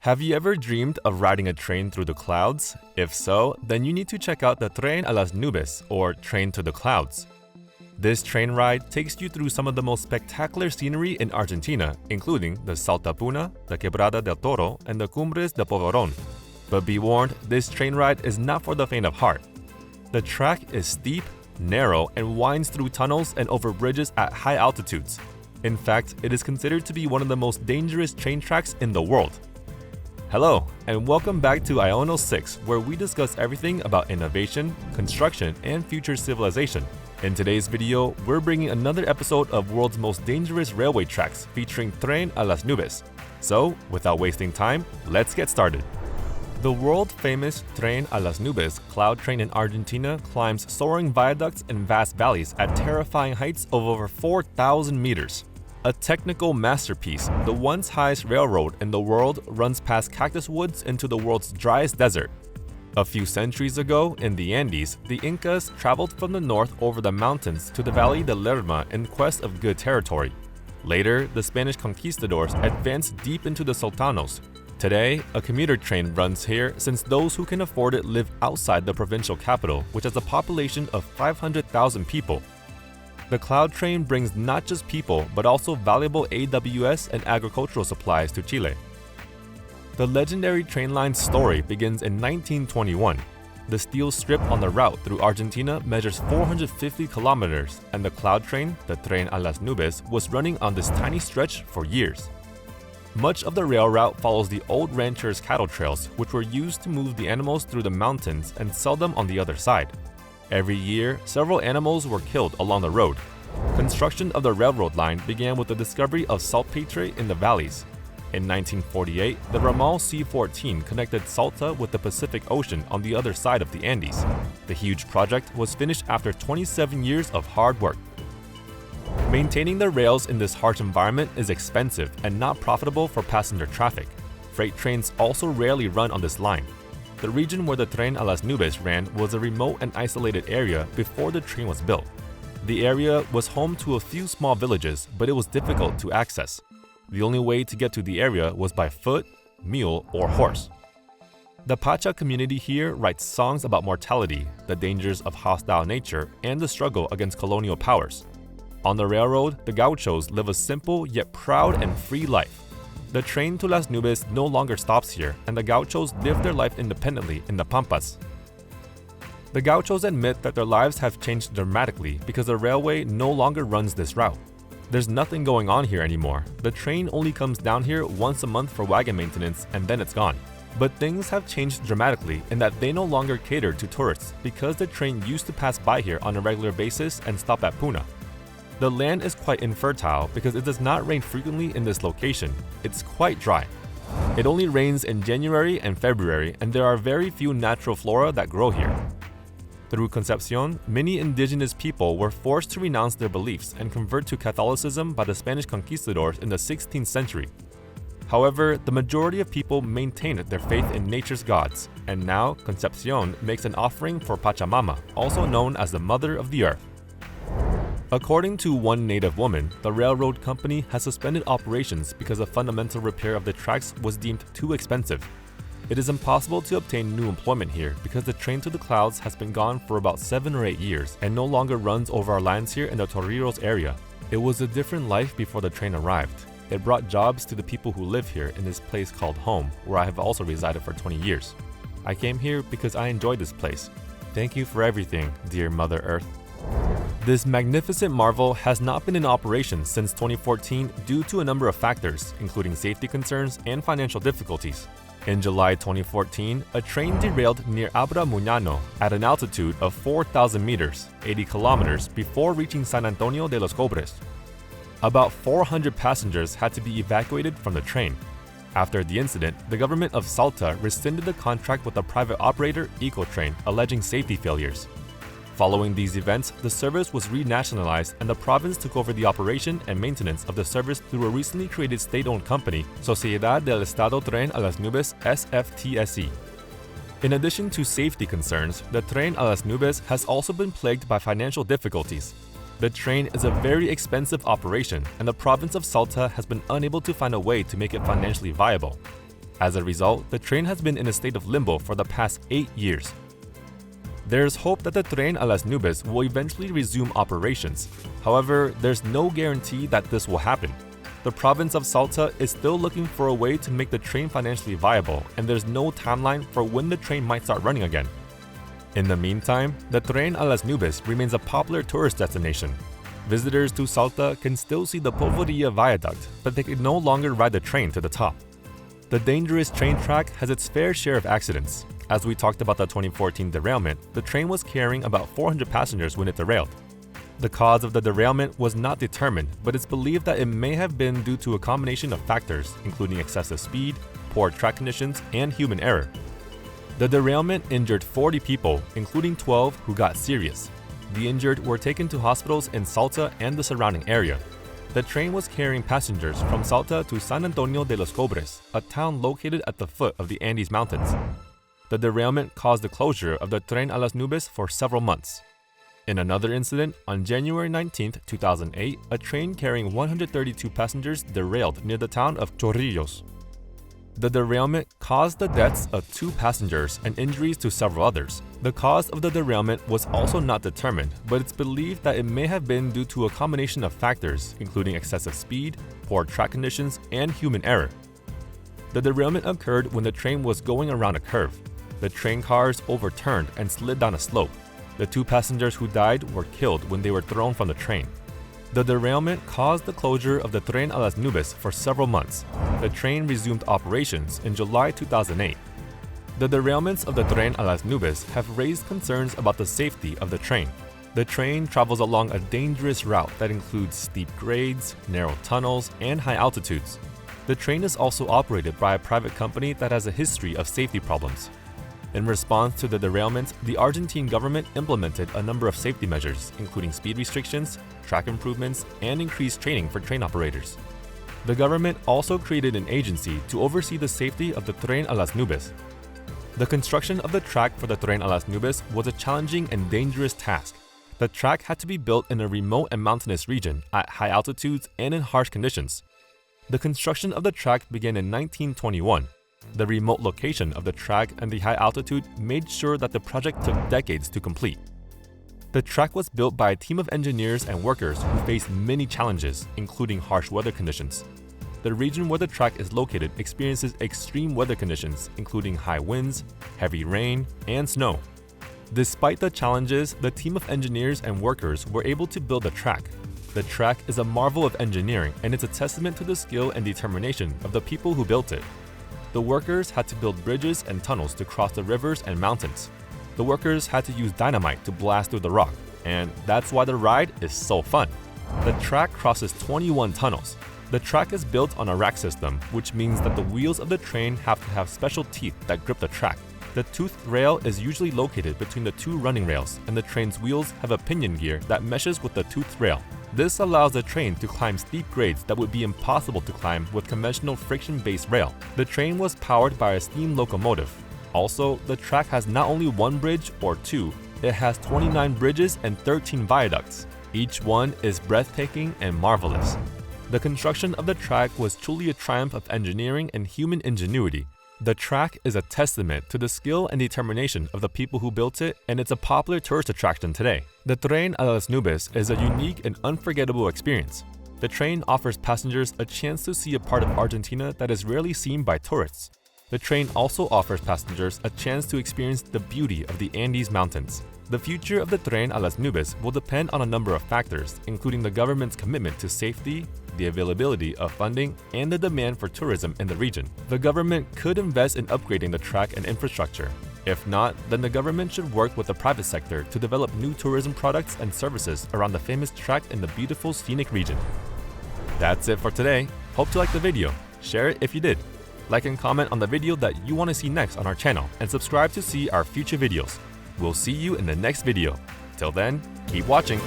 Have you ever dreamed of riding a train through the clouds? If so, then you need to check out the Tren a las Nubes, or Train to the Clouds. This train ride takes you through some of the most spectacular scenery in Argentina, including the Salta Puna, the Quebrada del Toro, and the Cumbres de Polvorón. But be warned, this train ride is not for the faint of heart. The track is steep, narrow, and winds through tunnels and over bridges at high altitudes. In fact, it is considered to be one of the most dangerous train tracks in the world. Hello, and welcome back to Iono 6, where we discuss everything about innovation, construction, and future civilization. In today's video, we're bringing another episode of World's Most Dangerous Railway Tracks featuring Tren a las Nubes. So, without wasting time, let's get started. The world-famous Tren a las Nubes cloud train in Argentina climbs soaring viaducts and vast valleys at terrifying heights of over 4,000 meters. A technical masterpiece, the once highest railroad in the world runs past cactus woods into the world's driest desert. A few centuries ago, in the Andes, the Incas traveled from the north over the mountains to the Valley de Lerma in quest of good territory. Later, the Spanish conquistadors advanced deep into the Sultanos. Today, a commuter train runs here since those who can afford it live outside the provincial capital, which has a population of 500,000 people. The cloud train brings not just people, but also valuable AWS and agricultural supplies to Chile. The legendary train line's story begins in 1921. The steel strip on the route through Argentina measures 450 kilometers, and the cloud train, the Tren a las Nubes, was running on this tiny stretch for years. Much of the rail route follows the old ranchers' cattle trails, which were used to move the animals through the mountains and sell them on the other side. Every year, several animals were killed along the road. Construction of the railroad line began with the discovery of saltpetre in the valleys. In 1948, the Ramal C-14 connected Salta with the Pacific Ocean on the other side of the Andes. The huge project was finished after 27 years of hard work. Maintaining the rails in this harsh environment is expensive and not profitable for passenger traffic. Freight trains also rarely run on this line. The region where the Tren a las Nubes ran was a remote and isolated area before the train was built. The area was home to a few small villages, but it was difficult to access. The only way to get to the area was by foot, mule, or horse. The Pacha community here writes songs about mortality, the dangers of hostile nature, and the struggle against colonial powers. On the railroad, the gauchos live a simple yet proud and free life. The Tren to las Nubes no longer stops here, and the gauchos live their life independently in the Pampas. The gauchos admit that their lives have changed dramatically because the railway no longer runs this route. There's nothing going on here anymore. The train only comes down here once a month for wagon maintenance and then it's gone. But things have changed dramatically in that they no longer cater to tourists because the train used to pass by here on a regular basis and stop at Puna. The land is quite infertile because it does not rain frequently in this location. It's quite dry. It only rains in January and February, and there are very few natural flora that grow here. Through Concepcion, many indigenous people were forced to renounce their beliefs and convert to Catholicism by the Spanish conquistadors in the 16th century. However, the majority of people maintained their faith in nature's gods, and now Concepcion makes an offering for Pachamama, also known as the Mother of the Earth. According to one native woman, the railroad company has suspended operations because a fundamental repair of the tracks was deemed too expensive. It is impossible to obtain new employment here because the Train to the Clouds has been gone for about 7 or 8 years and no longer runs over our lands here in the Treacherous area. It was a different life before the train arrived. It brought jobs to the people who live here in this place called home, where I have also resided for 20 years. I came here because I enjoyed this place. Thank you for everything, dear Mother Earth. This magnificent marvel has not been in operation since 2014 due to a number of factors, including safety concerns and financial difficulties. In July 2014, a train derailed near Abra Muñano at an altitude of 4,000 meters, 80 kilometers, before reaching San Antonio de los Cobres. About 400 passengers had to be evacuated from the train. After the incident, the government of Salta rescinded the contract with the private operator Ecotrain, alleging safety failures. Following these events, the service was renationalized and the province took over the operation and maintenance of the service through a recently created state-owned company, Sociedad del Estado Tren a las Nubes SFTSE. In addition to safety concerns, the Tren a las Nubes has also been plagued by financial difficulties. The train is a very expensive operation, and the province of Salta has been unable to find a way to make it financially viable. As a result, the train has been in a state of limbo for the past 8 years. There's hope that the Tren a las Nubes will eventually resume operations. However, there's no guarantee that this will happen. The province of Salta is still looking for a way to make the train financially viable, and there's no timeline for when the train might start running again. In the meantime, the Tren a las Nubes remains a popular tourist destination. Visitors to Salta can still see the Polvoria viaduct, but they can no longer ride the train to the top. The dangerous train track has its fair share of accidents. As we talked about the 2014 derailment, the train was carrying about 400 passengers when it derailed. The cause of the derailment was not determined, but it's believed that it may have been due to a combination of factors, including excessive speed, poor track conditions, and human error. The derailment injured 40 people, including 12 who got serious. The injured were taken to hospitals in Salta and the surrounding area. The train was carrying passengers from Salta to San Antonio de los Cobres, a town located at the foot of the Andes Mountains. The derailment caused the closure of the Tren a las Nubes for several months. In another incident, on January 19, 2008, a train carrying 132 passengers derailed near the town of Treacherous. The derailment caused the deaths of 2 passengers and injuries to several others. The cause of the derailment was also not determined, but it's believed that it may have been due to a combination of factors, including excessive speed, poor track conditions, and human error. The derailment occurred when the train was going around a curve. The train cars overturned and slid down a slope. The 2 passengers who died were killed when they were thrown from the train. The derailment caused the closure of the Tren a las Nubes for several months. The train resumed operations in July 2008. The derailments of the Tren a las Nubes have raised concerns about the safety of the train. The train travels along a dangerous route that includes steep grades, narrow tunnels, and high altitudes. The train is also operated by a private company that has a history of safety problems. In response to the derailment, the Argentine government implemented a number of safety measures, including speed restrictions, track improvements, and increased training for train operators. The government also created an agency to oversee the safety of the Tren a las Nubes. The construction of the track for the Tren a las Nubes was a challenging and dangerous task. The track had to be built in a remote and mountainous region, at high altitudes and in harsh conditions. The construction of the track began in 1921. The remote location of the track and the high altitude made sure that the project took decades to complete. The track was built by a team of engineers and workers who faced many challenges, including harsh weather conditions. The region where the track is located experiences extreme weather conditions, including high winds, heavy rain, and snow. Despite the challenges, the team of engineers and workers were able to build the track. The track is a marvel of engineering, and it's a testament to the skill and determination of the people who built it. The workers had to build bridges and tunnels to cross the rivers and mountains. The workers had to use dynamite to blast through the rock, and that's why the ride is so fun. The track crosses 21 tunnels. The track is built on a rack system, which means that the wheels of the train have to have special teeth that grip the track. The toothed rail is usually located between the 2 running rails, and the train's wheels have a pinion gear that meshes with the toothed rail. This allows the train to climb steep grades that would be impossible to climb with conventional friction-based rail. The train was powered by a steam locomotive. Also, the track has not only 1 bridge or 2, it has 29 bridges and 13 viaducts. Each one is breathtaking and marvelous. The construction of the track was truly a triumph of engineering and human ingenuity. The track is a testament to the skill and determination of the people who built it, and it's a popular tourist attraction today. The Tren a las Nubes is a unique and unforgettable experience. The train offers passengers a chance to see a part of Argentina that is rarely seen by tourists. The train also offers passengers a chance to experience the beauty of the Andes Mountains. The future of the Tren a las Nubes will depend on a number of factors, including the government's commitment to safety, the availability of funding, and the demand for tourism in the region. The government could invest in upgrading the track and infrastructure. If not, then the government should work with the private sector to develop new tourism products and services around the famous track in the beautiful scenic region. That's it for today. Hope you liked the video. Share it if you did. Like and comment on the video that you want to see next on our channel, and subscribe to see our future videos. We'll see you in the next video. Till then, keep watching.